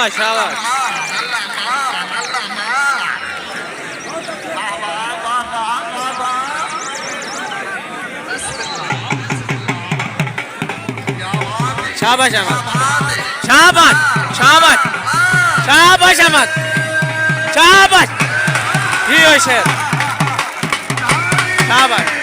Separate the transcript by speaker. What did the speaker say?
Speaker 1: শাবাশ শাবাশ শাবাশ আহমদ শাবাশ শাবাশ শাবাশ আহমদ শাবাশ জি ওই শের শাবাশ